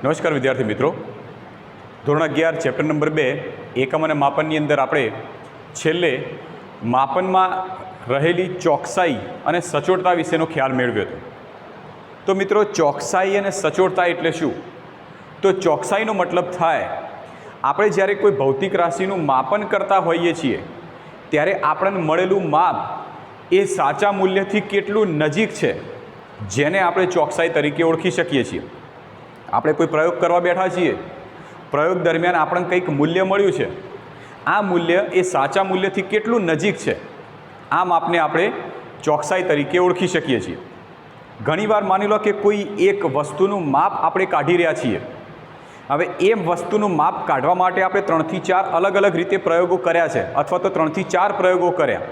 નમસ્કાર વિદ્યાર્થી મિત્રો, ધોરણ 11 ચેપ્ટર નંબર 2 એકમ અને માપનની અંદર આપણે છેલ્લે માપનમાં રહેલી ચોકસાઈ અને સચોટતા વિશેનો ખ્યાલ મેળવ્યો હતો. તો મિત્રો, ચોકસાઈ અને સચોટતા એટલે શું? તો ચોકસાઈનો મતલબ થાય આપણે જ્યારે કોઈ ભૌતિક રાશિનું માપન કરતા હોઈએ છીએ ત્યારે આપણને મળેલું માપ એ સાચા મૂલ્યથી કેટલું નજીક છે, જેને આપણે ચોકસાઈ તરીકે ઓળખી શકીએ છીએ. આપણે કોઈ પ્રયોગ કરવા બેઠા છીએ, પ્રયોગ દરમિયાન આપણને કંઈક મૂલ્ય મળ્યું છે, આ મૂલ્ય એ સાચા મૂલ્યથી કેટલું નજીક છે, આ માપને આપણે ચોકસાઈ તરીકે ઓળખી શકીએ છીએ. ઘણીવાર માની લો કે કોઈ એક વસ્તુનું માપ આપણે કાઢી રહ્યા છીએ. હવે એ વસ્તુનું માપ કાઢવા માટે આપણે 3 થી 4 અલગ અલગ રીતે પ્રયોગો કર્યા છે, અથવા તો 3 થી 4 પ્રયોગો કર્યા.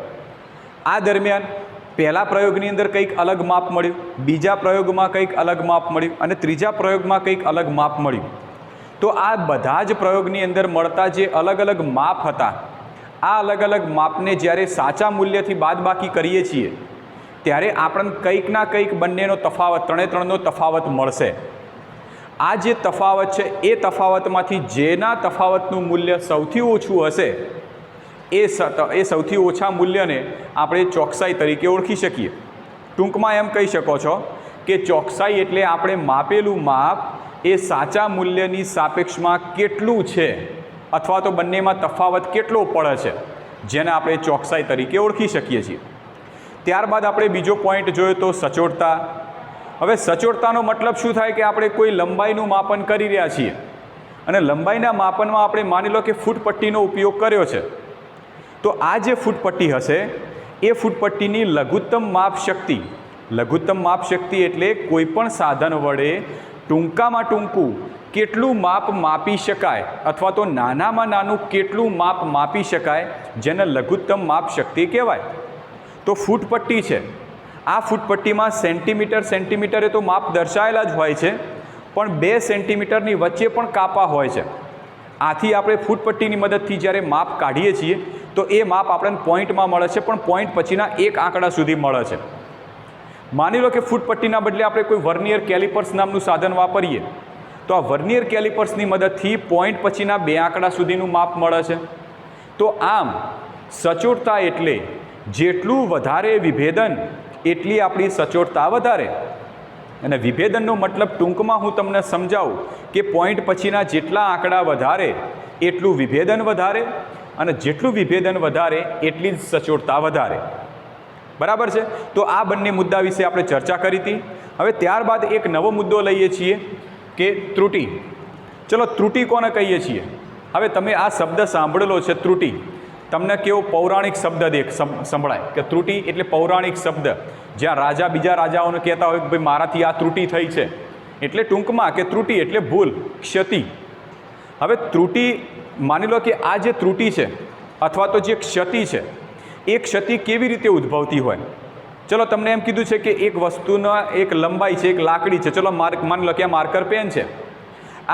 આ દરમિયાન પહેલા પ્રયોગની અંદર કંઈક અલગ માપ મળ્યું, બીજા પ્રયોગમાં કંઈક અલગ માપ મળ્યું અને ત્રીજા પ્રયોગમાં કંઈક અલગ માપ મળ્યું. તો આ બધા જ પ્રયોગની અંદર મળતા જે અલગ અલગ માપ હતા, આ અલગ અલગ માપને જ્યારે સાચા મૂલ્યથી બાદબાકી કરીએ છીએ ત્યારે આપણને કંઈક ના કંઈક બંનેનો તફાવત, 3નો તફાવત મળશે. આ જે તફાવત છે એ તફાવતમાંથી જેના તફાવતનું મૂલ્ય સૌથી ઓછું હશે એ સૌથી ઓછા મૂલ્યને આપણે ચોકસાઈ તરીકે ઓળખી શકીએ. ટૂંકમાં એમ કહી શકો છો કે ચોકસાઈ એટલે આપણે માપેલું માપ એ સાચા મૂલ્યની સાપેક્ષમાં કેટલું છે, અથવા તો બંનેમાં તફાવત કેટલો પડે છે, જેને આપણે ચોકસાઈ તરીકે ઓળખી શકીએ છીએ. ત્યારબાદ આપણે બીજો પોઈન્ટ જોયો તો સચોટતા. હવે સચોટતાનો મતલબ શું થાય કે આપણે કોઈ લંબાઈનું માપન કરી રહ્યા છીએ અને લંબાઈના માપનમાં આપણે માની લો કે ફૂટપટ્ટીનો ઉપયોગ કર્યો છે. તો આ જે ફૂટપટ્ટી હશે એ ફૂટપટ્ટીની લઘુત્તમ માપ શક્તિ, લઘુત્તમ માપ શક્તિ એટલે કોઈપણ સાધન વડે ટૂંકામાં ટૂંકું કેટલું માપ માપી શકાય, અથવા તો નાનામાં નાનું કેટલું માપ માપી શકાય, જેને લઘુત્તમ માપ શક્તિ કહેવાય. તો ફૂટપટ્ટી છે, આ ફૂટપટ્ટીમાં સેન્ટીમીટરે તો માપ દર્શાવેલા જ હોય છે, પણ 2 સેન્ટીમીટરની વચ્ચે પણ કાપા હોય છે. આથી આપણે ફૂટપટ્ટીની મદદથી જ્યારે માપ કાઢીએ છીએ તો એ માપ આપણને પોઈન્ટમાં મળે છે, પણ પોઈન્ટ પછીના એક આંકડા સુધી મળે છે. માની લો કે ફૂટપટ્ટીના બદલે આપણે કોઈ વર્નિયર કેલિપર્સ નામનું સાધન વાપરીએ તો આ વર્નિયર કેલિપર્સની મદદથી પોઈન્ટ પછીના 2 આંકડા સુધીનું માપ મળે છે. તો આમ સચોટતા એટલે જેટલું વધારે વિભેદન એટલી આપણી સચોટતા વધારે. અને વિભેદનનો મતલબ ટૂંકમાં હું તમને સમજાવું કે પોઈન્ટ પછીના જેટલા આંકડા વધારે એટલું વિભેદન વધારે, અને જેટલું વિભેદન વધારે એટલી જ સચોટતા વધારે. બરાબર છે? તો આ બંને મુદ્દા વિશે આપણે ચર્ચા કરી હતી. હવે ત્યારબાદ એક નવો મુદ્દો લઈએ છીએ કે ત્રુટિ. ચલો, ત્રુટિ કોને કહીએ છીએ? હવે તમે આ શબ્દ સાંભળેલો છે ત્રુટિ, તમને કેવો પૌરાણિક શબ્દ સંભળાય કે ત્રુટિ એટલે પૌરાણિક શબ્દ, જ્યાં રાજા બીજા રાજાઓને કહેતા હોય કે ભાઈ મારાથી આ ત્રુટિ થઈ છે, એટલે ટૂંકમાં કે ત્રુટિ એટલે ભૂલ, ક્ષતિ. હવે ત્રુટિ, માની લો કે આ જે ત્રુટિ છે અથવા તો જે ક્ષતિ છે એ ક્ષતિ કેવી રીતે ઉદ્ભવતી હોય? ચલો, તમને એમ કીધું છે કે એક વસ્તુના એક લંબાઈ છે, એક લાકડી છે. ચલો, માની લો કે આ માર્કર પેન છે.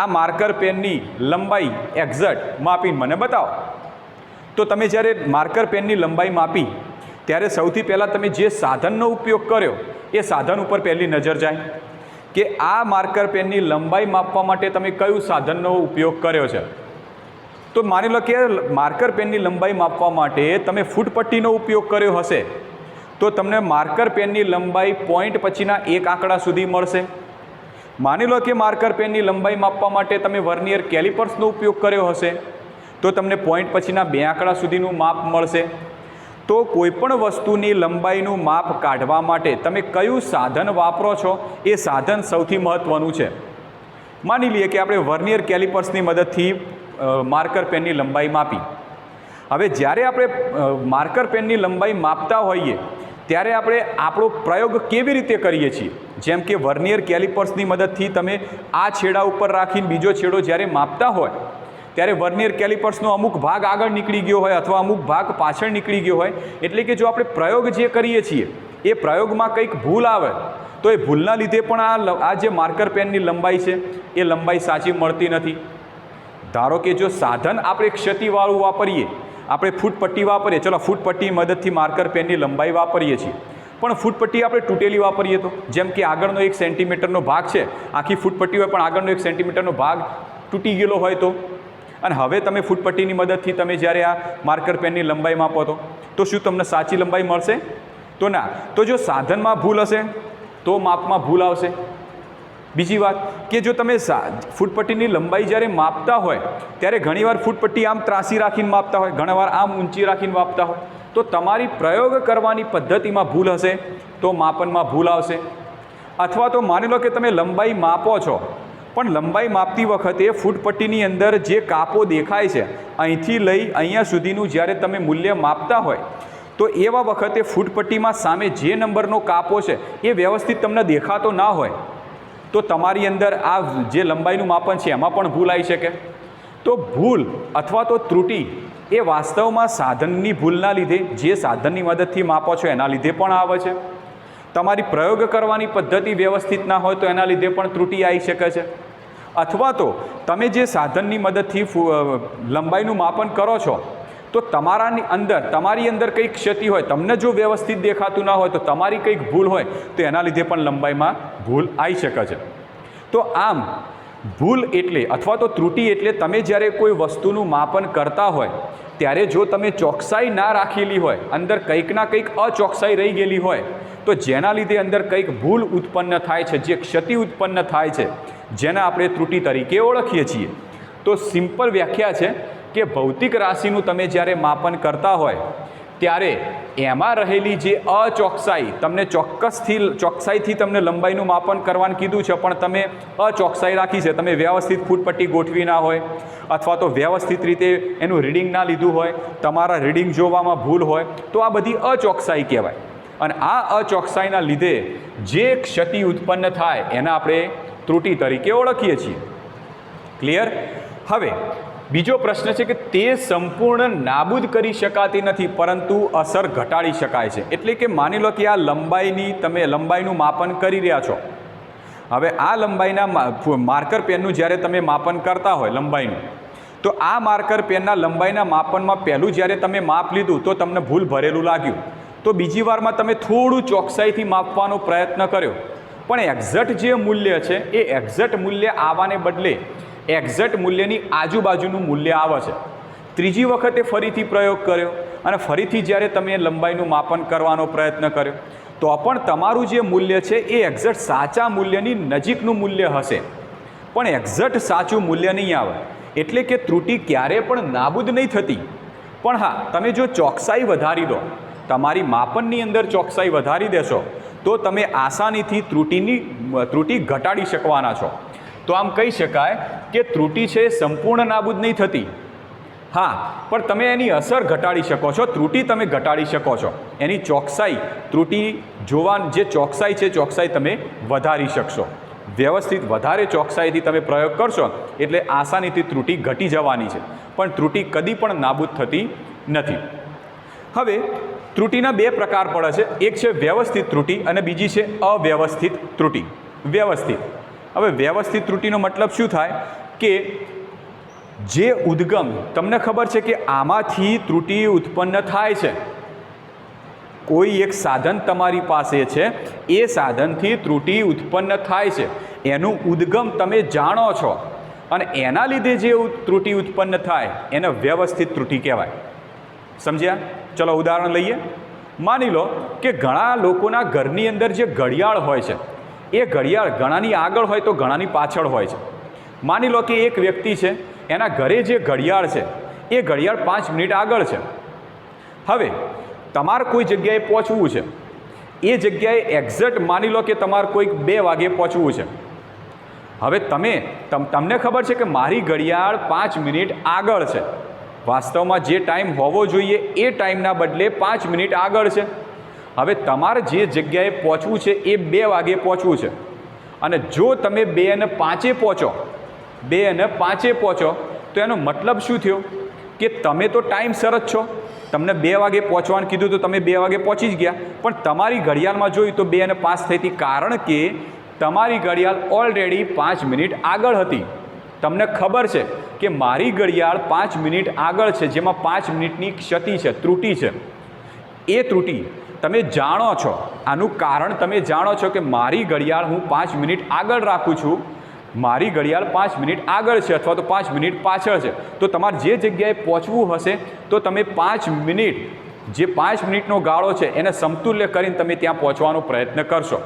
આ માર્કર પેનની લંબાઈ એક્ઝેક્ટ માપીને મને બતાવો. તો તમે જ્યારે માર્કર પેનની લંબાઈ માપી ત્યારે સૌથી પહેલાં તમે જે સાધનનો ઉપયોગ કર્યો એ સાધન ઉપર પહેલી નજર જાય કે આ માર્કર પેનની લંબાઈ માપવા માટે તમે કયું સાધનનો ઉપયોગ કર્યો છે. તો માની લો કે માર્કર પેનની લંબાઈ માપવા માટે તમે ફૂટપટ્ટીનો ઉપયોગ કર્યો હશે તો તમને માર્કર પેનની લંબાઈ પોઈન્ટ પછીના એક આંકડા સુધી મળશે. માની લો કે માર્કર પેનની લંબાઈ માપવા માટે તમે વર્નિયર કેલિપર્સનો ઉપયોગ કર્યો હશે તો તમને પોઈન્ટ પછીના 2 આંકડા સુધીનું માપ મળશે. તો કોઈપણ વસ્તુની લંબાઈનું માપ કાઢવા માટે તમે કયું સાધન વાપરો છો એ સાધન સૌથી મહત્ત્વનું છે. માની લઈએ કે આપણે વર્નિયર કેલિપર્સની મદદથી માર્કર પેનની લંબાઈ માપી. હવે જ્યારે આપણે માર્કર પેનની લંબાઈ માપતા હોઈએ ત્યારે આપણે આપણો પ્રયોગ કેવી રીતે કરીએ છીએ? જેમ કે વર્નિયર કેલિપર્સની મદદથી તમે આ છેડા ઉપર રાખીને બીજો છેડો જ્યારે માપતા હોય ત્યારે વર્નિયર કેલિપર્સનો અમુક ભાગ આગળ નીકળી ગયો હોય અથવા અમુક ભાગ પાછળ નીકળી ગયો હોય, એટલે કે જો આપણે પ્રયોગ જે કરીએ છીએ એ પ્રયોગમાં કંઈક ભૂલ આવે તો એ ભૂલના લીધે પણ આ જે માર્કર પેનની લંબાઈ છે એ લંબાઈ સાચી મળતી નથી. ધારો કે જો સાધન આપણે ક્ષતિવાળું વાપરીએ, આપણે ફૂટપટ્ટી વાપરીએ, ચલો ફૂટપટ્ટીની મદદથી માર્કર પેનની લંબાઈ વાપરીએ છીએ, પણ ફૂટપટ્ટી આપણે તૂટેલી વાપરીએ તો, જેમ કે આગળનો 1 સેન્ટીમીટરનો ભાગ છે, આખી ફૂટપટ્ટી હોય પણ આગળનો 1 સેન્ટીમીટરનો ભાગ તૂટી ગયેલો હોય તો, અને હવે તમે ફૂટપટ્ટીની મદદથી તમે જ્યારે આ માર્કર પેનની લંબાઈ માપો તો શું તમને સાચી લંબાઈ મળશે? તો ના. તો જો સાધનમાં ભૂલ હશે તો માપમાં ભૂલ આવશે. બીજી વાત કે જો તમે ફૂટપટ્ટીની લંબાઈ જ્યારે માપતા હોય ત્યારે ઘણીવાર ફૂટપટ્ટી આમ ત્રાસી રાખીને માપતા હોય, ઘણીવાર આમ ઊંચી રાખીને માપતા હોય, તો તમારી પ્રયોગ કરવાની પદ્ધતિમાં ભૂલ હશે તો માપનમાં ભૂલ આવશે. અથવા તો માની લો કે તમે લંબાઈ માપો છો પણ લંબાઈ માપતી વખતે ફૂટપટ્ટીની અંદર જે કાપો દેખાય છે અહીંથી લઈ અહીંયા સુધીનું જ્યારે તમે મૂલ્ય માપતા હોય તો એવા વખતે ફૂટપટ્ટીમાં સામે જે નંબરનો કાપો છે એ વ્યવસ્થિત તમને દેખાતો ના હોય તો તમારી અંદર આ જે લંબાઈનું માપન છે એમાં પણ ભૂલ આવી શકે. તો ભૂલ અથવા તો ત્રુટિ એ વાસ્તવમાં સાધનની ભૂલના લીધે, જે સાધનની મદદથી માપો છો એના લીધે પણ આવે છે. તમારી પ્રયોગ કરવાની પદ્ધતિ વ્યવસ્થિત ના હોય તો એના લીધે પણ ત્રુટિ આવી શકે છે. અથવા તો તમે જે સાધનની મદદથી લંબાઈનું માપન કરો છો તો તમારી અંદર કંઈક ક્ષતિ હોય, તમને જો વ્યવસ્થિત દેખાતું ના હોય તો તમારી કંઈક ભૂલ હોય તો એના લીધે પણ લંબાઈમાં ભૂલ આવી શકે છે. તો આમ ભૂલ એટલે અથવા તો ત્રુટિ એટલે તમે જ્યારે કોઈ વસ્તુનું માપન કરતા હોય ત્યારે જો તમે ચોકસાઈ ના રાખેલી હોય, અંદર કંઈક ના કંઈક અચોકસાઈ રહી ગયેલી હોય તો જેના લીધે અંદર કંઈક ભૂલ ઉત્પન્ન થાય છે, જે ક્ષતિ ઉત્પન્ન થાય છે, જેને આપણે ત્રુટિ તરીકે ઓળખીએ છીએ. તો સિમ્પલ વ્યાખ્યા છે કે ભૌતિક રાશિનું તમે જ્યારે માપન કરતા હોય ત્યારે એમાં રહેલી જે અચોકસાઈ, તમને ચોકસાઈથી તમને લંબાઈનું માપન કરવાનું કીધું છે પણ તમે અચોકસાઈ રાખી છે, તમે વ્યવસ્થિત ફૂટપટ્ટી ગોઠવી ના હોય અથવા તો વ્યવસ્થિત રીતે એનું રીડિંગ ના લીધું હોય, તમારા રીડિંગ જોવામાં ભૂલ હોય તો આ બધી અચોકસાઈ કહેવાય. અને આ અચોકસાઈના લીધે જે ક્ષતિ ઉત્પન્ન થાય એને આપણે ત્રુટિ તરીકે ઓળખીએ છીએ. ક્લિયર? હવે બીજો પ્રશ્ન છે કે તે સંપૂર્ણ નાબૂદ કરી શકાતી નથી પરંતુ અસર ઘટાડી શકાય છે. એટલે કે માની લો કે આ તમે લંબાઈનું માપન કરી રહ્યા છો. હવે આ લંબાઈના માર્કર પેનનું જ્યારે તમે માપન કરતા હોય લંબાઈનું, તો આ માર્કર પેનના લંબાઈના માપનમાં પહેલું જ્યારે તમે માપ લીધું તો તમને ભૂલ ભરેલું લાગ્યું, તો બીજી વારમાં તમે થોડું ચોકસાઈથી માપવાનો પ્રયત્ન કર્યો પણ એક્ઝેક્ટ જે મૂલ્ય છે એ એક્ઝેક્ટ મૂલ્ય આવવાને બદલે એક્ઝેક્ટ મૂલ્યની આજુબાજુનું મૂલ્ય આવે છે. ત્રીજી વખતે ફરીથી પ્રયોગ કર્યો અને ફરીથી જ્યારે તમે લંબાઈનું માપન કરવાનો પ્રયત્ન કર્યો તો પણ તમારું જે મૂલ્ય છે એ એક્ઝેક્ટ સાચા મૂલ્યની નજીકનું મૂલ્ય હશે પણ એક્ઝેક્ટ સાચું મૂલ્ય નહીં આવે. એટલે કે ત્રુટિ ક્યારે પણ નાબૂદ નહીં થતી. પણ હા, તમે જો ચોકસાઈ વધારી દો, તમારી માપનની અંદર ચોકસાઈ વધારી દેશો તો તમે આસાનીથી ત્રુટિ ઘટાડી શકવાના છો. તો આમ કહી શકાય કે ત્રુટિ છે સંપૂર્ણ નાબૂદ નહીં થતી, હા, પણ તમે એની અસર ઘટાડી શકો છો, ત્રુટિ તમે ઘટાડી શકો છો. એની ચોકસાઈ, ત્રુટિ જોવાની જે ચોકસાઈ છે ચોકસાઈ તમે વધારી શકશો. વ્યવસ્થિત વધારે ચોકસાઈથી તમે પ્રયોગ કરશો એટલે આસાનીથી ત્રુટિ ઘટી જવાની છે પણ ત્રુટિ કદી પણ નાબૂદ થતી નથી. હવે ત્રુટિના બે પ્રકાર પડે છે, એક છે વ્યવસ્થિત ત્રુટિ અને બીજી છે અવ્યવસ્થિત ત્રુટિ. વ્યવસ્થિત, હવે વ્યવસ્થિત ત્રુટિનો મતલબ શું થાય કે જે ઉદ્ગમ, તમને ખબર છે કે આમાંથી ત્રુટિ ઉત્પન્ન થાય છે, કોઈ એક સાધન તમારી પાસે છે, એ સાધનથી ત્રુટિ ઉત્પન્ન થાય છે, એનું ઉદ્ગમ તમે જાણો છો અને એના લીધે જે ત્રુટિ ઉત્પન્ન થાય એને વ્યવસ્થિત ત્રુટિ કહેવાય. સમજ્યા? ચલો ઉદાહરણ લઈએ. માની લો કે ઘણા લોકોના ઘરની અંદર જે ઘડિયાળ હોય છે એ ઘડિયાળ ઘણાની આગળ હોય તો ઘણાની પાછળ હોય છે. માની લો કે એક વ્યક્તિ છે, એના ઘરે જે ઘડિયાળ છે એ ઘડિયાળ 5 મિનિટ આગળ છે. હવે તમારે કોઈ જગ્યાએ પહોંચવું છે, એ જગ્યાએ એક્ઝેક્ટ માની લો કે તમારે કોઈક 2 વાગે પહોંચવું છે. હવે તમને ખબર છે કે મારી ઘડિયાળ 5 મિનિટ આગળ છે, વાસ્તવમાં જે ટાઈમ હોવો જોઈએ એ ટાઈમના બદલે 5 મિનિટ આગળ છે. હવે તમારે જે જગ્યાએ પહોંચવું છે એ 2 વાગે પહોંચવું છે અને જો તમે 2:05 પહોંચો, 2:05 પહોંચો તો એનો મતલબ શું થયો કે તમે તો ટાઈમસર જ છો, તમને 2 વાગે પહોંચવાનું કીધું તો તમે 2 વાગે પહોંચી જ ગયા, પણ તમારી ઘડિયાળમાં જોયું તો 2:05 થઈ હતી, કારણ કે તમારી ઘડિયાળ ઓલરેડી 5 મિનિટ આગળ હતી. તમને ખબર છે કે મારી ઘડિયાળ 5 મિનિટ આગળ છે, જેમાં 5 મિનિટની ક્ષતિ છે, ત્રુટિ છે. એ ત્રુટિ તમે જાણો છો, આનું કારણ તમે જાણો છો કે મારી ઘડિયાળ હું 5 મિનિટ આગળ રાખું છું, મારી ઘડિયાળ 5 મિનિટ આગળ છે અથવા તો 5 મિનિટ પાછળ છે, તો તમારે જે જગ્યાએ પહોંચવું હશે તો તમે 5 મિનિટ, જે 5 મિનિટનો ગાળો છે એને સમતુલ્ય કરીને તમે ત્યાં પહોંચવાનો પ્રયત્ન કરશો.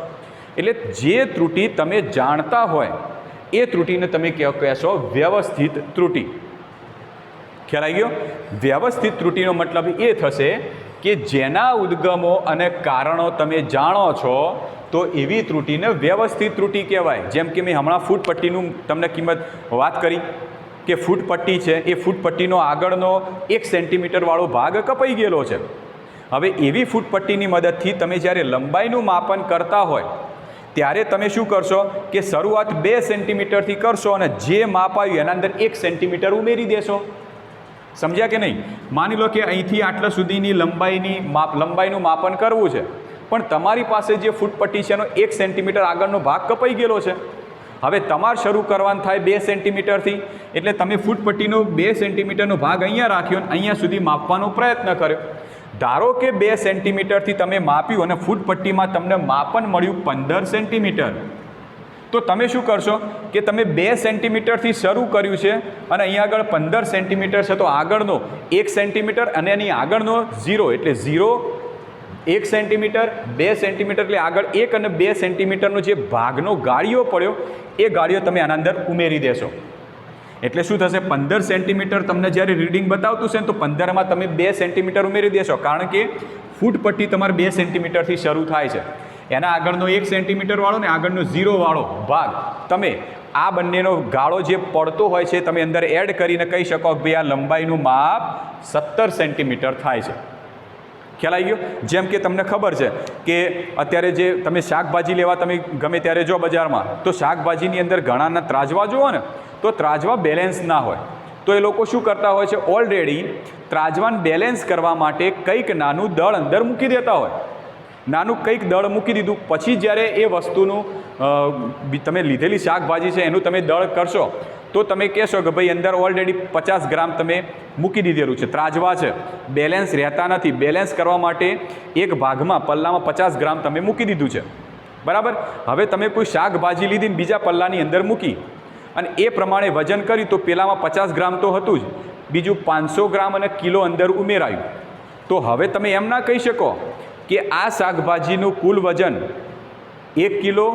એટલે જે ત્રુટિ તમે જાણતા હોય એ ત્રુટિને તમે કહેશો વ્યવસ્થિત ત્રુટિ. ખ્યાલ આવી ગયો? વ્યવસ્થિત ત્રુટિનો મતલબ એ થશે કે જેના ઉદ્ગમો અને કારણો તમે જાણો છો તો એવી ત્રુટિને વ્યવસ્થિત ત્રુટિ કહેવાય. જેમ કે મેં હમણાં ફૂટપટ્ટીનું તમને કિંમત વાત કરી કે ફૂટપટ્ટી છે, એ ફૂટપટ્ટીનો આગળનો 1 સેન્ટીમીટરવાળો ભાગ કપાઈ ગયેલો છે. હવે એવી ફૂટપટ્ટીની મદદથી તમે જ્યારે લંબાઈનું માપન કરતા હોય ત્યારે તમે શું કરશો કે શરૂઆત 2 સેન્ટીમીટરથી કરશો અને જે માપ આવ્યું એના અંદર 1 સેન્ટીમીટર ઉમેરી દેશો. સમજ્યા કે નહીં? માની લો કે અહીંથી આટલા સુધીની લંબાઈનું માપન કરવું છે, પણ તમારી પાસે જે ફૂટપટ્ટી છે એનો 1 સેન્ટીમીટર આગળનો ભાગ કપાઈ ગયેલો છે. હવે તમારે શરૂ કરવાનું થાય 2 સેન્ટીમીટરથી, એટલે તમે ફૂટપટ્ટીનો 2 સેન્ટીમીટરનો ભાગ અહીંયા રાખ્યો અને અહીંયા સુધી માપવાનો પ્રયત્ન કર્યો. ધારો કે 2 સેન્ટીમીટરથી તમે માપ્યું અને ફૂટપટ્ટીમાં તમને માપન મળ્યું 15 સેન્ટીમીટર, તો તમે શું કરશો કે તમે 2 સેન્ટીમીટરથી શરૂ કર્યું છે અને અહીંયા આગળ 15 સેન્ટીમીટર છે, તો આગળનો 1 સેન્ટીમીટર અને એની આગળનો 0 એટલે 0, 1 સેન્ટીમીટર, 2 સેન્ટીમીટર એટલે આગળ 1 અને 2 સેન્ટીમીટરનો જે ભાગનો ગાળિયો પડ્યો એ ગાળિયો તમે આના અંદર ઉમેરી દેશો. એટલે શું થશે? 15 સેન્ટીમીટર તમને જ્યારે રીડિંગ બતાવતું છે ને તો 15માં તમે 2 સેન્ટીમીટર ઉમેરી દેશો, કારણ કે ફૂટપટ્ટી તમારે 2 સેન્ટીમીટરથી શરૂ થાય છે. એના આગળનો 1 સેન્ટીમીટરવાળો ને આગળનો 0વાળો ભાગ તમે આ બંનેનો ગાળો જે પડતો હોય છે તમે અંદર એડ કરીને કહી શકો કે ભાઈ આ લંબાઈનું માપ 17 સેન્ટીમીટર થાય છે. ખ્યાલ આવી ગયો? જેમ કે તમને ખબર છે કે અત્યારે જે તમે શાકભાજી લેવા તમે ગમે ત્યારે જો બજારમાં, તો શાકભાજીની અંદર ઘણાના ત્રાજવા જુઓ ને તો ત્રાજવા બેલેન્સ ના હોય, તો એ લોકો શું કરતા હોય છે, ઓલરેડી ત્રાજવાને બેલેન્સ કરવા માટે કંઈક નાનું દળ અંદર મૂકી દેતા હોય. નાનું કંઈક દળ મૂકી દીધું, પછી જ્યારે એ વસ્તુનું તમે લીધેલી શાકભાજી છે એનું તમે દળ કરશો તો તમે કહેશો કે ભાઈ અંદર ઓલરેડી 50 ગ્રામ તમે મૂકી દીધેલું છે. ત્રાજવા છે, બેલેન્સ રહેતા નથી, બેલેન્સ કરવા માટે એક ભાગમાં પલ્લામાં 50 ગ્રામ તમે મૂકી દીધું છે. બરાબર? હવે તમે કોઈ શાકભાજી લીધી ને બીજા પલ્લાની અંદર મૂકી અને એ પ્રમાણે વજન કર્યું તો પેલામાં 50 ગ્રામ તો હતું જ, બીજું 500 ગ્રામ અને કિલો અંદર ઉમેરાયું. તો હવે તમે એમ ના કહી શકો કે આ શાકભાજીનું કુલ વજન 1 કિલો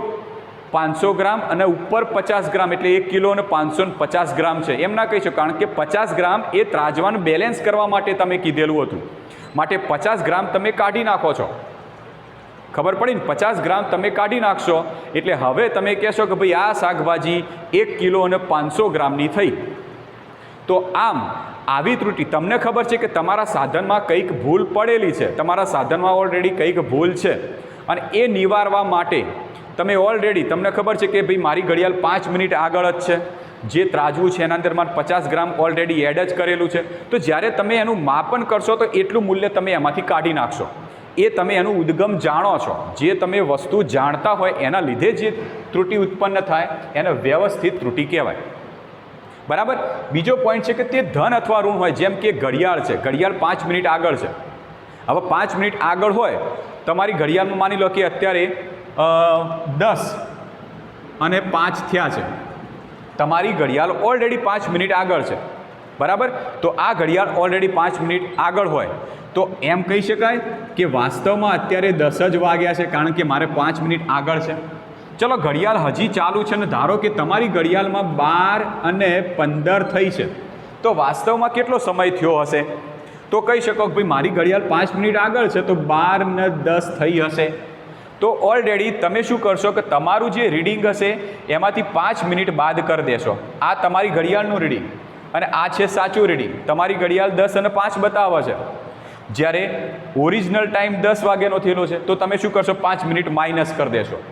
500 ગ્રામ અને ઉપર 50 ગ્રામ એટલે 1 કિલો અને 550 ગ્રામ છે, એમ ના કહી શકો, કારણ કે 50 ગ્રામ એ ત્રાજવાનું બેલેન્સ કરવા માટે તમે કીધેલું હતું, માટે 50 ગ્રામ તમે કાઢી નાખો છો. ખબર પડી ને? 50 ગ્રામ તમે કાઢી નાખશો એટલે હવે તમે કહેશો કે ભાઈ આ શાકભાજી 1 કિલો અને 500 ગ્રામની થઈ. તો આમ આવી ત્રુટિ તમને ખબર છે કે તમારા સાધનમાં કંઈક ભૂલ પડેલી છે, તમારા સાધનમાં ઓલરેડી કંઈક ભૂલ છે અને એ નિવારવા માટે તમે ઓલરેડી તમને ખબર છે કે ભાઈ મારી ઘડિયાળ 5 મિનિટ આગળ જ છે, જે ત્રાજવું છે એના અંદર મારે 50 ગ્રામ ઓલરેડી એડ જ કરેલું છે, તો જ્યારે તમે એનું માપન કરશો તો એટલું મૂલ્ય તમે એમાંથી કાઢી નાખશો. એ તમે એનું ઉદ્ગમ જાણો છો, જે તમે વસ્તુ જાણતા હોય એના લીધે જે ત્રુટિ ઉત્પન્ન થાય એને વ્યવસ્થિત ત્રુટિ કહેવાય. બરાબર? બીજો પોઈન્ટ છે કે તે ધન અથવા ઋણ હોય. જેમ કે ઘડિયાળ છે, ઘડિયાળ 5 મિનિટ આગળ છે. હવે 5 મિનિટ આગળ હોય, તમારી ઘડિયાળમાં માની લો કે અત્યારે 10 અને 5 થયા છે, તમારી ઘડિયાળ ઓલરેડી 5 મિનિટ આગળ છે. બરાબર? તો આ ઘડિયાળ ઓલરેડી 5 મિનિટ આગળ હોય તો એમ કહી શકાય કે વાસ્તવમાં અત્યારે 10 જ વાગ્યા છે, કારણ કે મારે 5 મિનિટ આગળ છે. ચલો ઘડિયાળ હજી ચાલુ છે અને ધારો કે તમારી ઘડિયાળમાં 12 અને 15 થઈ છે, તો વાસ્તવમાં કેટલો સમય થયો હશે? તો કહી શકો કે ભાઈ મારી ઘડિયાળ 5 મિનિટ આગળ છે તો 12 ને 10 થઈ હશે. તો ઓલરેડી તમે શું કરશો કે તમારું જે રીડિંગ હશે એમાંથી 5 મિનિટ બાદ કરી દેશો. આ તમારી ઘડિયાળનું રીડિંગ અને આ છે સાચું રીડિંગ. તમારી ઘડિયાળ 10 અને 5 બતાવે છે, જ્યારે ઓરિજિનલ ટાઈમ 10 વાગ્યાનો થયેલો છે, તો તમે શું કરશો? 5 મિનિટ માઇનસ કરી દેશો.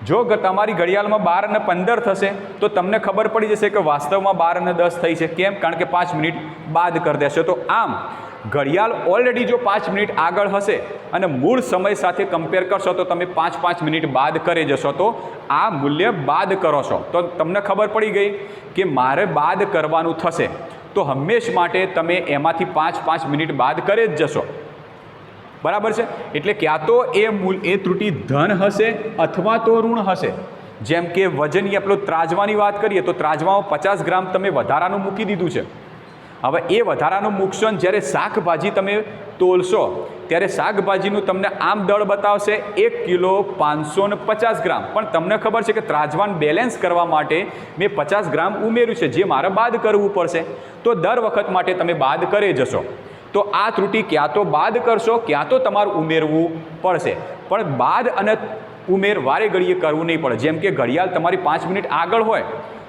જો તમારી ઘડિયાળમાં 12 અને 15 થશે તો તમને ખબર પડી જશે કે વાસ્તવમાં 12 અને 10 થઈ છે. કેમ? કારણ કે 5 મિનિટ બાદ કરી દેશો. તો આમ ઘડિયાળ ઓલરેડી જો 5 મિનિટ આગળ હશે અને મૂળ સમય સાથે કમ્પેર કરશો તો તમે 5 મિનિટ બાદ કરી જશો, તો આ મૂલ્ય બાદ કરો છો તો તમને ખબર પડી ગઈ કે મારે બાદ કરવાનું થશે. તો હંમેશ માટે તમે એમાંથી 5 મિનિટ બાદ કરી જ જશો. બરાબર છે. એટલે ક્યાં તો એ ત્રુટિ ધન હશે અથવા તો ઋણ હશે. જેમ કે વજનની આપણે ત્રાજવાની વાત કરીએ તો ત્રાજવામાં 50 ગ્રામ તમે વધારાનું મૂકી દીધું છે. હવે એ વધારાનું મૂકશો ને જ્યારે શાકભાજી તમે તોલશો ત્યારે શાકભાજીનું તમને આમ દળ બતાવશે 1 કિલો 550 ગ્રામ, પણ તમને ખબર છે કે ત્રાજવાન બેલેન્સ કરવા માટે મેં 50 ગ્રામ ઉમેર્યું છે, જે મારે બાદ કરવું પડશે. તો દર વખત માટે તમે બાદ કરી જશો. તો આ ત્રુટિ ક્યાં તો બાદ કરશો ક્યાં તો તમારે ઉમેરવું પડશે. પણ બાદ અને ઉમેર વારે ઘડીએ કરવું નહીં પડે. જેમ કે ઘડિયાળ તમારી 5 મિનિટ આગળ હોય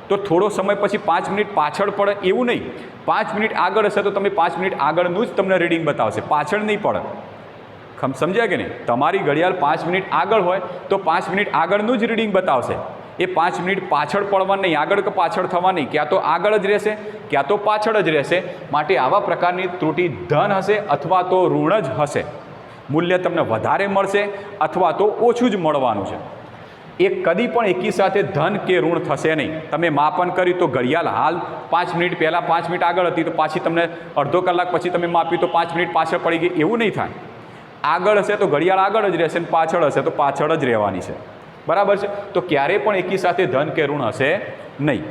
તો થોડો સમય પછી 5 મિનિટ પાછળ પડે એવું નહીં. 5 મિનિટ આગળ હશે તો તમે 5 મિનિટ આગળનું જ તમને રીડિંગ બતાવશે, પાછળ નહીં પડે. સમજ્યા કે નહીં? તમારી ઘડિયાળ 5 મિનિટ આગળ હોય તો 5 મિનિટ આગળનું જ રીડિંગ બતાવશે. એ 5 મિનિટ પાછળ પડવા નહીં, આગળ કે પાછળ થવા નહીં. ક્યાં તો આગળ જ રહેશે ક્યાં તો પાછળ જ રહેશે. માટે આવા પ્રકારની ત્રુટિ ધન હશે અથવા તો ઋણ જ હશે. મૂલ્ય તમને વધારે મળશે અથવા તો ઓછું જ મળવાનું છે. એ કદી પણ એકી સાથે ધન કે ઋણ થશે નહીં. તમે માપન કર્યું તો ઘડિયાળ હાલ 5 મિનિટ પહેલાં 5 મિનિટ આગળ હતી તો પાછી તમને અડધો કલાક પછી તમે માપ્યું તો 5 મિનિટ પાછળ પડી ગઈ, એવું નહીં થાય. આગળ હશે તો ઘડિયાળ આગળ જ રહેશે અને પાછળ હશે તો પાછળ જ રહેવાની છે. બરાબર છે. તો ક્યારેય પણ એકી સાથે ધન કે ઋણ હશે નહીં.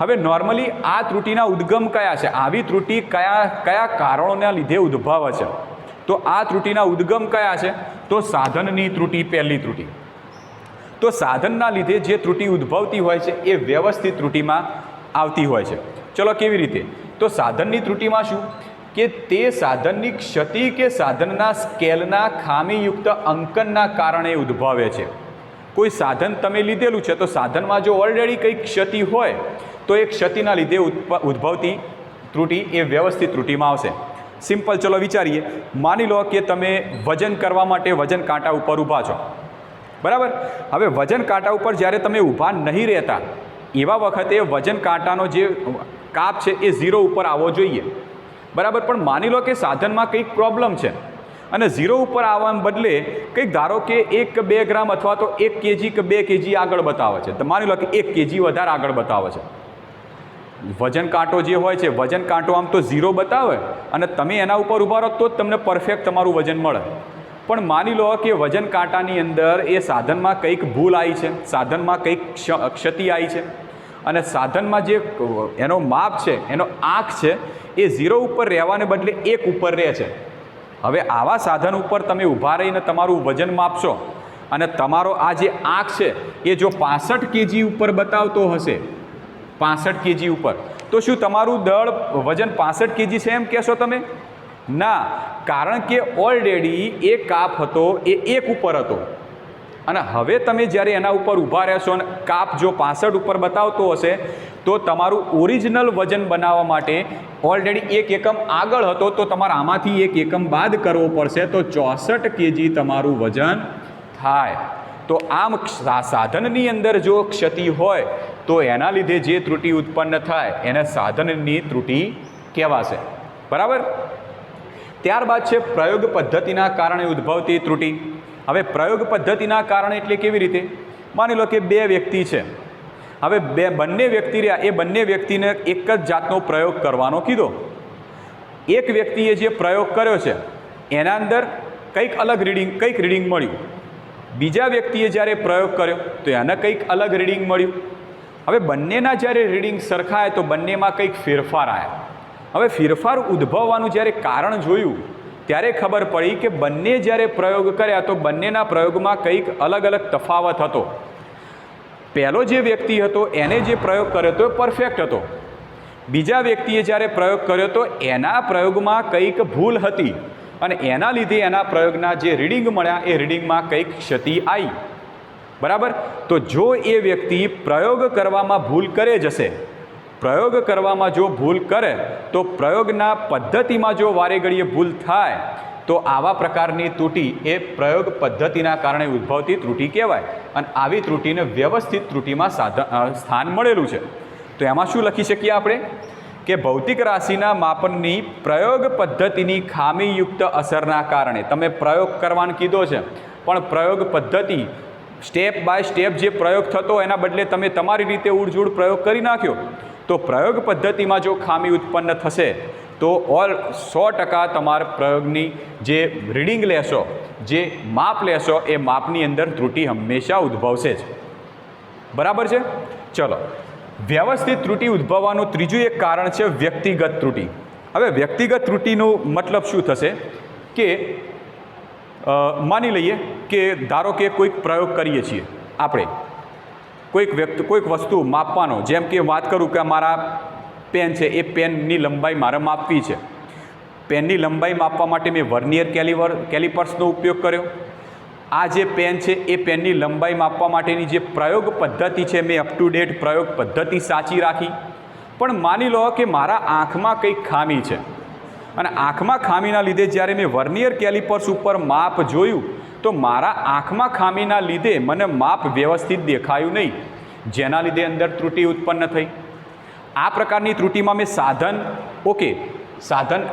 હવે નોર્મલી આ ત્રુટિના ઉદ્ગમ કયા છે? આવી ત્રુટિ કયા કારણોના લીધે ઉદ્ભવે છે? તો આ ત્રુટિના ઉદ્ગમ કયા છે? તો સાધનની ત્રુટિ પહેલી ત્રુટિ. તો સાધનના લીધે જે ત્રુટિ ઉદ્ભવતી હોય છે એ વ્યવસ્થિત ત્રુટિમાં આવતી હોય છે. ચલો કેવી રીતે? તો સાધનની ત્રુટિમાં શું કે તે સાધનની ક્ષતિ કે સાધનના સ્કેલના ખામીયુક્ત અંકનના કારણે ઉદ્ભવે છે. કોઈ સાધન તમે લીધેલું છે તો સાધનમાં જો ઓલરેડી કંઈક ક્ષતિ હોય તો એ ક્ષતિના લીધે ઉદ્ભવતી ત્રુટિ એ વ્યવસ્થિત ત્રુટિમાં આવશે. સિમ્પલ ચલો વિચારીએ. માની લો કે તમે વજન કરવા માટે વજન કાંટા ઉપર ઊભા છો. બરાબર. હવે વજન કાંટા ઉપર જ્યારે તમે ઊભા નહીં રહેતા એવા વખતે વજન કાંટાનો જે કાપ છે એ 0 ઉપર આવવો જોઈએ. બરાબર. પણ માની લો કે સાધનમાં કંઈક પ્રોબ્લેમ છે અને 0 ઉપર આવવાને બદલે કંઈક ધારો કે 1-2 ગ્રામ અથવા તો 1 kg કે 2 kg આગળ બતાવે છે. તો માની લો કે 1 kg વધારે આગળ બતાવે છે. વજન કાંટો જે હોય છે વજન કાંટો આમ તો 0 બતાવે અને તમે એના ઉપર ઊભા રહો તો જ તમને પરફેક્ટ તમારું વજન મળે. પણ માની લો કે વજન કાંટાની અંદર એ સાધનમાં કંઈક ભૂલ આવી છે, સાધનમાં કંઈક ક્ષતિ આવી છે અને સાધનમાં જે એનો માપ છે એનો આંક છે એ 0 ઉપર રહેવાને બદલે 1 ઉપર રહે છે. હવે આવા સાધન ઉપર તમે ઊભા રહીને તમારું વજન માપશો અને તમારો આ જે આંક છે એ જો 65 kg ઉપર બતાવતો હશે 65 kg ઉપર તો શું તમારું દળ વજન 65 kg છે એમ કહેશો તમે? ના, કારણ કે ઓલરેડી એ કાપ હતો એ 1 ઉપર હતો અને હવે તમે જ્યારે એના ઉપર ઊભા રહેશો અને કાપ જો 65 ઉપર બતાવતો હશે તો તમારું ઓરિજિનલ વજન બનાવવા માટે ઓલરેડી 1 એકમ આગળ હતો તો તમારે આમાંથી 1 એકમ બાદ કરવો પડશે તો 64 kg તમારું વજન થાય. તો આમ સાધનની અંદર જો ક્ષતિ હોય તો એના લીધે જે ત્રુટિ ઉત્પન્ન થાય એને સાધનની ત્રુટિ કહેવાશે. બરાબર. ત્યારબાદ છે પ્રયોગ પદ્ધતિના કારણે ઉદ્ભવતી ત્રુટિ. હવે પ્રયોગ પદ્ધતિના કારણે એટલે કેવી રીતે? માની લો કે 2 વ્યક્તિ છે. હવે બંને વ્યક્તિ રહ્યા એ બંને વ્યક્તિને એક જ જાતનો પ્રયોગ કરવાનો કીધો. એક વ્યક્તિએ જે પ્રયોગ કર્યો છે એના અંદર કંઈક અલગ રીડિંગ મળ્યું. બીજા વ્યક્તિએ જ્યારે પ્રયોગ કર્યો તો એને કંઈક અલગ રીડિંગ મળ્યું. હવે બંનેના જ્યારે રીડિંગ સરખાય તો બંનેમાં કંઈક ફેરફાર આવ્યા. હવે ફેરફાર ઉદ્ભવવાનું જ્યારે કારણ જોયું ત્યારે ખબર પડી કે બંને જ્યારે પ્રયોગ કર્યા તો બંનેના પ્રયોગમાં કંઈક અલગ અલગ તફાવત હતો. પહેલો જે વ્યક્તિ હતો એને જે પ્રયોગ કર્યો હતો એ પરફેક્ટ હતો. બીજા વ્યક્તિએ જ્યારે પ્રયોગ કર્યો તો એના પ્રયોગમાં કંઈક ભૂલ હતી અને એના લીધે એના પ્રયોગના જે રીડિંગ મળ્યા એ રીડિંગમાં કંઈક ક્ષતિ આવી. બરાબર. તો જો એ વ્યક્તિ પ્રયોગ કરવામાં ભૂલ કરે જશે, પ્રયોગ કરવામાં જો ભૂલ કરે તો પ્રયોગના પદ્ધતિમાં જો વારે ઘડીએ ભૂલ થાય તો આવા પ્રકારની ત્રુટિ એ પ્રયોગ પદ્ધતિના કારણે ઉદ્ભવતી ત્રુટિ કહેવાય અને આવી ત્રુટિને વ્યવસ્થિત ત્રુટિમાં સ્થાન મળેલું છે. તો એમાં શું લખી શકીએ આપણે કે ભૌતિક રાશિના માપનની પ્રયોગ પદ્ધતિની ખામીયુક્ત અસરના કારણે તમે પ્રયોગ કરવાનું કીધો છે પણ પ્રયોગ પદ્ધતિ સ્ટેપ બાય સ્ટેપ જે પ્રયોગ થતો એના બદલે તમે તમારી રીતે ઉડઝૂડ પ્રયોગ કરી નાખ્યો તો પ્રયોગ પદ્ધતિમાં જો ખામી ઉત્પન્ન થશે તો 100% તમારા પ્રયોગની જે રીડિંગ લેશો, જે માપ લેશો, એ માપની અંદર ત્રુટિ હંમેશા ઉદ્ભવશે જ. બરાબર છે? ચલો, વ્યવસ્થિત ત્રુટિ ઉદ્ભવવાનું ત્રીજું એક કારણ છે વ્યક્તિગત ત્રુટિ. હવે વ્યક્તિગત ત્રુટિનો મતલબ શું થશે કે માની લઈએ કે ધારો કે કોઈક પ્રયોગ કરીએ છીએ આપણે, કોઈક વસ્તુ માપવાનો, જેમ કે વાત કરું કે મારા પેન છે, એ પેનની લંબાઈ મારે માપવી છે. પેનની લંબાઈ માપવા માટે મેં વર્નિયર કેલિપર્સનો ઉપયોગ કર્યો. આ જે પેન છે એ પેનની લંબાઈ માપવા માટેની જે પ્રયોગ પદ્ધતિ છે, મેં અપ ટુ ડેટ પ્રયોગ પદ્ધતિ સાચી રાખી. પણ માની લો કે મારા આંખમાં કંઈક ખામી છે, અને આંખમાં ખામીના લીધે જ્યારે મેં વર્નિયર કેલિપર્સ ઉપર માપ જોયું તો મારા આંખમાં ખામીના લીધે મને માપ વ્યવસ્થિત દેખાયું નહીં, જેના લીધે અંદર ત્રુટિ ઉત્પન્ન થઈ. આ પ્રકારની ત્રુટિમાં મેં સાધન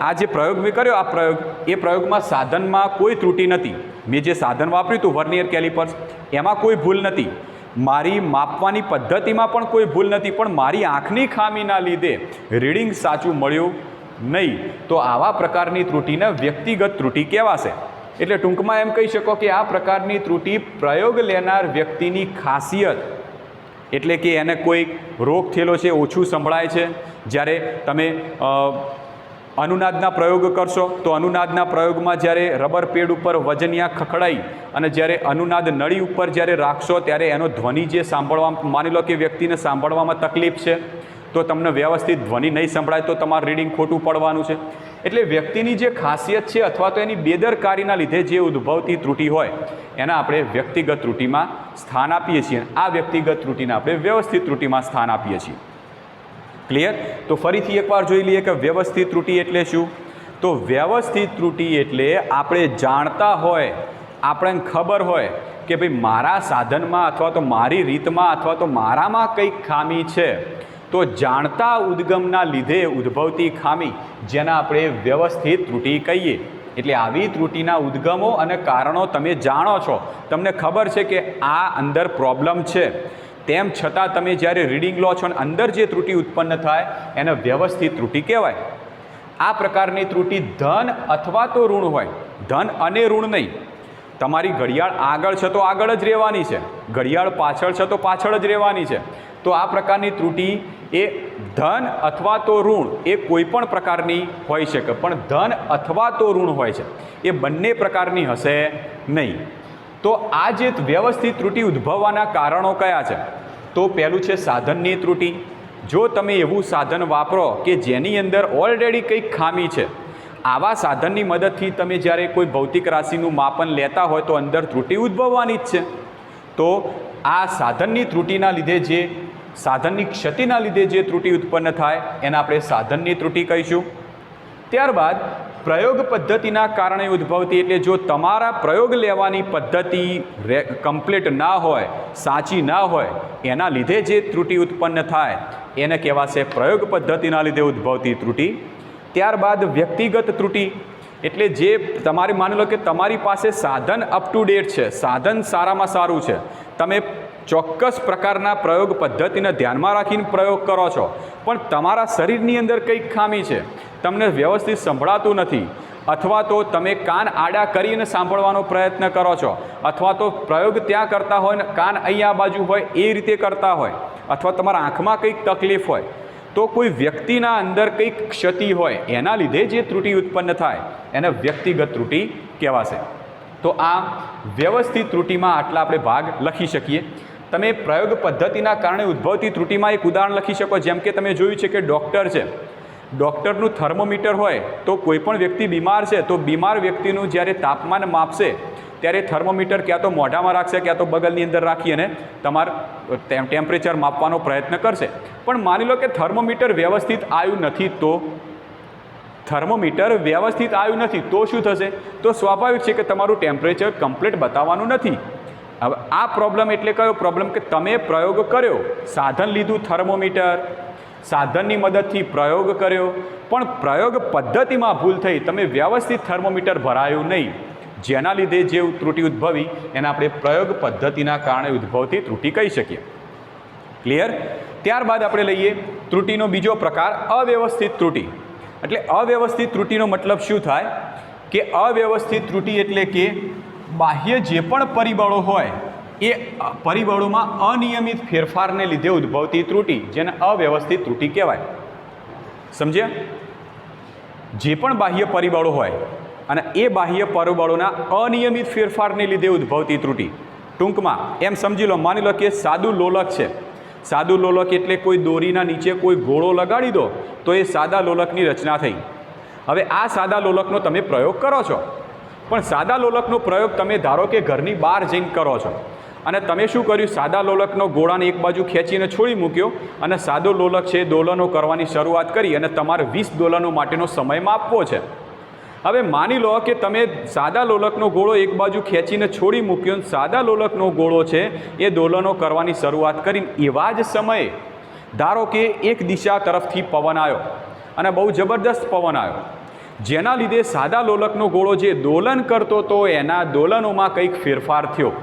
આ જે પ્રયોગ મેં કર્યો, એ પ્રયોગમાં સાધનમાં કોઈ ત્રુટિ નથી. મેં જે સાધન વાપર્યું હતું વર્નિયર કેલિપર્સ, એમાં કોઈ ભૂલ નથી. મારી માપવાની પદ્ધતિમાં પણ કોઈ ભૂલ નથી, પણ મારી આંખની ખામીના લીધે રીડિંગ સાચું મળ્યું નહીં. તો આવા પ્રકારની ત્રુટિને વ્યક્તિગત ત્રુટિ કહેવાશે. એટલે ટૂંકમાં એમ કહી શકો કે આ પ્રકારની ત્રુટિ પ્રયોગ લેનાર વ્યક્તિની ખાસિયત, એટલે કે એને કોઈ રોગ થયેલો છે, ઓછું સંભળાય છે. જ્યારે તમે અનુનાદના પ્રયોગ કરશો તો અનુનાદના પ્રયોગમાં જ્યારે રબર પેડ ઉપર વજનિયા ખખડાઈ અને જ્યારે અનુનાદ નળી ઉપર જ્યારે રાખશો ત્યારે એનો ધ્વનિ જે સાંભળવામાં, માની લો કે વ્યક્તિને સાંભળવામાં તકલીફ છે તો તમને વ્યવસ્થિત ધ્વનિ નહીં સંભળાય તો તમારું રીડિંગ ખોટું પડવાનું છે. એટલે વ્યક્તિની જે ખાસિયત છે અથવા તો એની બેદરકારીના લીધે જે ઉદ્ભવતી ત્રુટિ હોય એને આપણે વ્યક્તિગત ત્રુટિમાં સ્થાન આપીએ છીએ. આ વ્યક્તિગત ત્રુટિને આપણે વ્યવસ્થિત ત્રુટિમાં સ્થાન આપીએ છીએ. ક્લિયર? તો ફરીથી એકવાર જોઈ લઈએ કે વ્યવસ્થિત ત્રુટિ એટલે શું. તો વ્યવસ્થિત ત્રુટિ એટલે આપણે જાણતા હોય, આપણને ખબર હોય કે ભાઈ મારા સાધનમાં અથવા તો મારી રીતમાં અથવા તો મારામાં કંઈક ખામી છે, તો જાણતા ઉદ્ગમના લીધે ઉદ્ભવતી ખામી, જેને આપણે વ્યવસ્થિત ત્રુટિ કહીએ. એટલે આવી ત્રુટિના ઉદ્ગમો અને કારણો તમે જાણો છો, તમને ખબર છે કે આ અંદર પ્રોબ્લેમ છે, તેમ છતાં તમે જ્યારે રીડિંગ લો છો અને અંદર જે ત્રુટિ ઉત્પન્ન થાય એને વ્યવસ્થિત ત્રુટિ કહેવાય. આ પ્રકારની ત્રુટિ ધન અથવા તો ઋણ હોય, ધન અને ઋણ નહીં. તમારી ઘડિયાળ આગળ છે તો આગળ જ રહેવાની છે, ઘડિયાળ પાછળ છે તો પાછળ જ રહેવાની છે. તો આ પ્રકારની ત્રુટિ એ ધન અથવા તો ઋણ એ કોઈ પણ પ્રકારની હોઈ શકે, પણ ધન અથવા તો ઋણ હોય છે, એ બંને પ્રકારની હશે નહીં. તો આ જે વ્યવસ્થિત ત્રુટિ ઉદ્ભવવાના કારણો કયા છે? તો પહેલું છે સાધનની ત્રુટિ. જો તમે એવું સાધન વાપરો કે જેની અંદર ઓલરેડી કંઈક ખામી છે, આવા સાધનની મદદથી તમે જ્યારે કોઈ ભૌતિક રાશિનું માપન લેતા હોય તો અંદર ત્રુટિ ઉદ્ભવવાની જ છે. તો આ સાધનની ત્રુટિના લીધે જે સાધનની ક્ષતિના લીધે જે ત્રુટિ ઉત્પન્ન થાય એને આપણે સાધનની ત્રુટિ કહીશું. ત્યારબાદ પ્રયોગ પદ્ધતિના કારણે ઉદ્ભવતી, એટલે જો તમારા પ્રયોગ લેવાની પદ્ધતિ કમ્પ્લીટ ના હોય, સાચી ના હોય, એના લીધે જે ત્રુટિ ઉત્પન્ન થાય એને કહેવાશે પ્રયોગ પદ્ધતિના લીધે ઉદ્ભવતી ત્રુટિ. ત્યારબાદ વ્યક્તિગત ત્રુટિ, એટલે જે તમારે માની લો કે તમારી પાસે સાધન અપ ટુ ડેટ છે, સાધન સારામાં સારું છે, તમે ચોક્કસ પ્રકારના પ્રયોગ પદ્ધતિને ધ્યાનમાં રાખીને પ્રયોગ કરો છો, પણ તમારા શરીરની અંદર કંઈક ખામી છે, તમને વ્યવસ્થિત સંભળાતું નથી, અથવા તો તમે કાન આડા કરીને સાંભળવાનો પ્રયત્ન કરો છો, અથવા તો પ્રયોગ ત્યાં કરતા હોય ને કાન અહીંયા બાજુ હોય એ રીતે કરતા હોય, અથવા તમારા આંખમાં કંઈક તકલીફ હોય, તો કોઈ વ્યક્તિના અંદર કંઈક ક્ષતિ હોય એના લીધે જે ત્રુટિ ઉત્પન્ન થાય એને વ્યક્તિગત ત્રુટિ કહેવાશે. તો આ વ્યવસ્થિત ત્રુટિમાં આટલા આપણે ભાગ લખી શકીએ. તમે પ્રયોગ પદ્ધતિના કારણે ઉદ્ભવતી ત્રુટિમાં એક ઉદાહરણ લખી શકો. જેમ કે તમે જોયું છે કે ડૉક્ટર છે, ડૉક્ટરનું થર્મોમીટર હોય તો કોઈ પણ વ્યક્તિ બીમાર છે તો બીમાર વ્યક્તિનું જ્યારે તાપમાન માપશે ત્યારે થર્મોમીટર ક્યાં તો મોઢામાં રાખશે, ક્યાં તો બગલની અંદર રાખી અને તમારું ટેમ્પરેચર માપવાનો પ્રયત્ન કરશે. પણ માની લો કે થર્મોમીટર વ્યવસ્થિત આવ્યું નથી, તો થર્મોમીટર વ્યવસ્થિત આવ્યું નથી તો શું થશે? તો સ્વાભાવિક છે કે તમારું ટેમ્પરેચર કમ્પ્લીટ બતાવવાનું નથી. હવે આ પ્રોબ્લેમ એટલે કયો પ્રોબ્લેમ? કે તમે પ્રયોગ કર્યો, સાધન લીધું થર્મોમીટર, સાધનની મદદથી પ્રયોગ કર્યો, પણ પ્રયોગ પદ્ધતિમાં ભૂલ થઈ, તમે વ્યવસ્થિત થર્મોમીટર ભરાયું નહીં, જેના લીધે જે ત્રુટિ ઉદ્ભવી એને આપણે પ્રયોગ પદ્ધતિના કારણે ઉદ્ભવતી ત્રુટિ કહી શકીએ. ક્લિયર? ત્યારબાદ આપણે લઈએ ત્રુટિનો બીજો પ્રકાર, અવ્યવસ્થિત ત્રુટિ. એટલે અવ્યવસ્થિત ત્રુટિનો મતલબ શું થાય કે અવ્યવસ્થિત ત્રુટિ એટલે કે બાહ્ય જે પણ પરિબળો હોય એ પરિબળોમાં અનિયમિત ફેરફારને લીધે ઉદ્ભવતી ત્રુટિ, જેને અવ્યવસ્થિત ત્રુટિ કહેવાય. સમજ્યા? જે પણ બાહ્ય પરિબળો હોય અને એ બાહ્ય પરિબળોના અનિયમિત ફેરફારને લીધે ઉદ્ભવતી ત્રુટિ. ટૂંકમાં એમ સમજી લો, માની લો કે સાદું લોલક છે. સાદું લોલક એટલે કોઈ દોરીના નીચે કોઈ ગોળો લગાડી દો તો એ સાદા લોલકની રચના થઈ. હવે આ સાદા લોલકનો તમે પ્રયોગ કરો છો, પણ સાદા લોલકનો પ્રયોગ તમે ધારો કે ઘરની બહાર જઈને કરો છો અને તમે શું કર્યું, સાદા લોલકનો ગોળાને એક બાજુ ખેંચીને છોડી મૂક્યો અને સાદો લોલક છે દોલનો કરવાની શરૂઆત કરી અને તમારે 20 દોલનો માટેનો સમય માપવો છે. હવે માની લો કે તમે સાદા લોલકનો ગોળો એક બાજુ ખેંચીને છોડી મૂક્યો અને સાદા લોલકનો ગોળો છે એ દોલનો કરવાની શરૂઆત કરીને એવા જ સમયે ધારો કે એક દિશા તરફથી પવન આવ્યો અને બહુ જબરદસ્ત પવન આવ્યો, જેના લીધે સાદા લોલકનો ગોળો જે દોલન કરતો હતો એના દોલનોમાં કંઈક ફેરફાર થયો.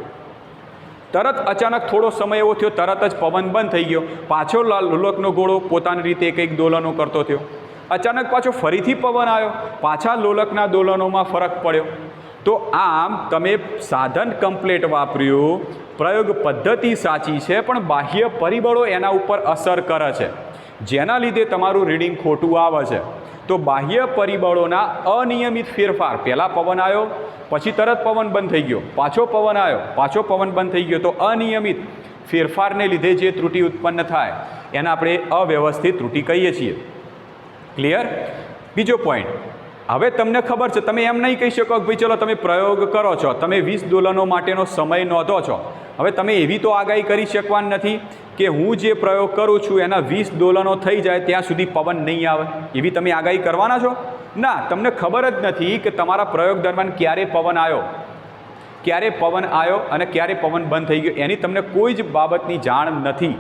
તરત અચાનક થોડો સમય એવો થયો, તરત જ પવન બંધ થઈ ગયો. પાછો લોલકનો ગોળો પોતાની રીતે કંઈક દોલનો કરતો થયો. અચાનક પાછો ફરીથી પવન આવ્યો, પાછા લોલકના દોલનોમાં ફરક પડ્યો. તો આમ તમે સાધન કમ્પ્લેટ વાપર્યું, પ્રયોગ પદ્ધતિ સાચી છે, પણ બાહ્ય પરિબળો એના ઉપર અસર કરે છે, જેના લીધે તમારું રીડિંગ ખોટું આવે છે. તો બાહ્ય પરિબળોના અનિયમિત ફેરફાર, પહેલાં પવન આવ્યો પછી તરત પવન બંધ થઈ ગયો, પાછો પવન આવ્યો પાછો પવન બંધ થઈ ગયો, તો અનિયમિત ફેરફારને લીધે જે ત્રુટિ ઉત્પન્ન થાય એને આપણે અવ્યવસ્થિત ત્રુટિ કહીએ છીએ. ક્લિયર? બીજો પોઈન્ટ, હવે તમને ખબર છે, તમે એમ નહીં કહી શકો કે ભાઈ ચલો તમે પ્રયોગ કરો છો, તમે 20 દોલનો માટેનો સમય નોંધો છો. હવે તમે એવી તો આગાહી કરી શકવાના નથી કે હું જે પ્રયોગ કરું છું એના 20 દોલનો થઈ જાય ત્યાં સુધી પવન નહીં આવે. એવી તમે આગાહી કરવાના છો? ના, તમને ખબર જ નથી કે તમારા પ્રયોગ દરમિયાન ક્યારે પવન આવ્યો અને ક્યારે પવન બંધ થઈ ગયો, એની તમને કોઈ જ બાબતની જાણ નથી.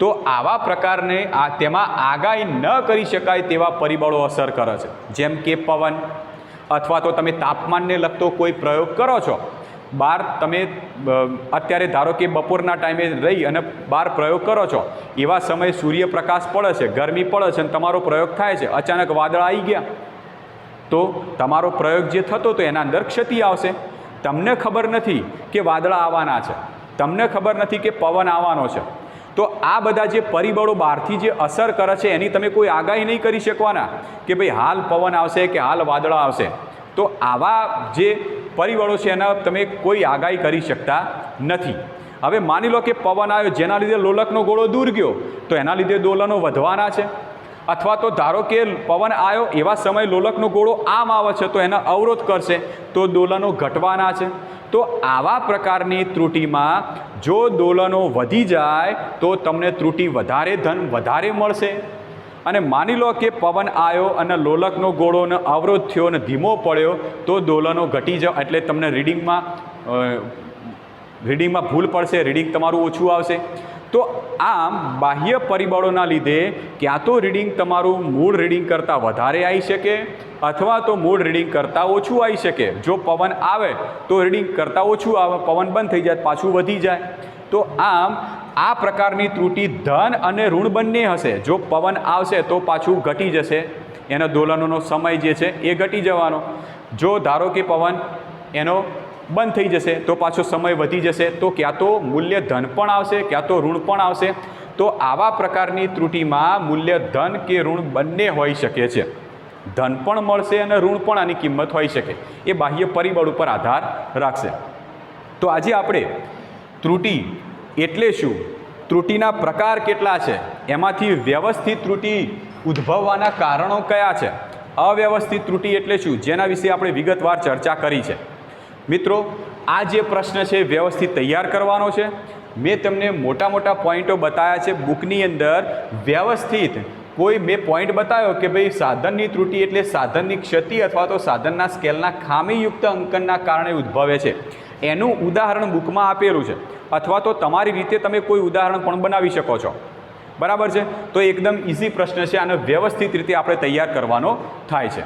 તો આવા પ્રકારને તેમાં આગાહી ન કરી શકાય તેવા પરિબળો અસર કરે છે, જેમ કે પવન, અથવા તો તમે તાપમાનને લગતો કોઈ પ્રયોગ કરો છો. બહાર તમે અત્યારે ધારો કે બપોરના ટાઈમે રહી અને બહાર પ્રયોગ કરો છો, એવા સમયે સૂર્યપ્રકાશ પડે છે, ગરમી પડે છે અને તમારો પ્રયોગ થાય છે, અચાનક વાદળ આવી ગયા તો તમારો પ્રયોગ જે થતો તો એના અંદર ક્ષતિ આવશે. તમને ખબર નથી કે વાદળા આવવાના છે, તમને ખબર નથી કે પવન આવવાનો છે. તો આ બધા જે પરિબળો બહારથી જે અસર કરે છે એની તમે કોઈ આગાહી નહીં કરી શકવાના કે ભાઈ હાલ પવન આવશે કે હાલ વાદળા આવશે. તો આવા જે પરિબળો છે એના તમે કોઈ આગાહી કરી શકતા નથી. હવે માની લો કે પવન આવ્યો, જેના લીધે લોલકનો ગોળો દૂર ગયો, તો એના લીધે દોલનો વધવાના છે. અથવા તો ધારો કે પવન આવ્યો એવા સમયે લોલકનો ગોળો આમ આવે છે તો એનો અવરોધ કરશે, તો દોલનો ઘટવાના છે. તો આવા પ્રકારની ત્રુટિમાં જો દોલનો વધી જાય તો તમને ત્રુટિ વધારે ધન વધારે મળશે. અને માની લો કે પવન આવ્યો અને લોલકનો ગોળોનો અવરોધ થયો અને ધીમો પડ્યો તો દોલનો ઘટી જાય, એટલે તમને રીડિંગમાં ભૂલ પડશે, રીડિંગ તમારું ઓછું આવશે. તો આમ બાહ્ય પરિબળોના લીધે ક્યાં તો રીડિંગ તમારું મૂળ રીડિંગ કરતાં વધારે આવી શકે અથવા તો મૂળ રીડિંગ કરતાં ઓછું આવી શકે. જો પવન આવે તો રીડિંગ કરતાં ઓછું આવે, પવન બંધ થઈ જાય પાછું વધી જાય. તો આમ આ પ્રકારની ત્રુટિ ધન અને ઋણ બંને હશે. જો પવન આવશે તો પાછું ઘટી જશે, એના દોલનોનો સમય જે છે એ ઘટી જવાનો. જો ધારો કે પવન એનો બંધ થઈ જશે તો પાછો સમય વધી જશે, તો ક્યાં તો મૂલ્ય ધન પણ આવશે ક્યાં તો ઋણ પણ આવશે. તો આવા પ્રકારની ત્રુટિમાં મૂલ્ય ધન કે ઋણ બંને હોઈ શકે છે. ધન પણ મળશે અને ઋણ પણ આની કિંમત હોઈ શકે, એ બાહ્ય પરિબળ ઉપર આધાર રાખશે. તો આજે આપણે ત્રુટિ એટલે શું, ત્રુટિના પ્રકાર કેટલા છે, એમાંથી વ્યવસ્થિત ત્રુટિ ઉદ્ભવવાના કારણો કયા છે, અવ્યવસ્થિત ત્રુટિ એટલે શું, જેના વિશે આપણે વિગતવાર ચર્ચા કરી છે. મિત્રો, આ જે પ્રશ્ન છે વ્યવસ્થિત તૈયાર કરવાનો છે. મેં તમને મોટા મોટા પોઈન્ટો બતાવ્યા છે બુકની અંદર. વ્યવસ્થિત કોઈ મેં પોઈન્ટ બતાવ્યો કે ભાઈ સાધનની ત્રુટિ એટલે સાધનની ક્ષતિ અથવા તો સાધનના સ્કેલના ખામીયુક્ત અંકનના કારણે ઉદ્ભવે છે. એનું ઉદાહરણ બુકમાં આપેલું છે, અથવા તો તમારી રીતે તમે કોઈ ઉદાહરણ પણ બનાવી શકો છો. બરાબર છે? તો એકદમ ઇઝી પ્રશ્ન છે, આને વ્યવસ્થિત રીતે આપણે તૈયાર કરવાનો થાય છે.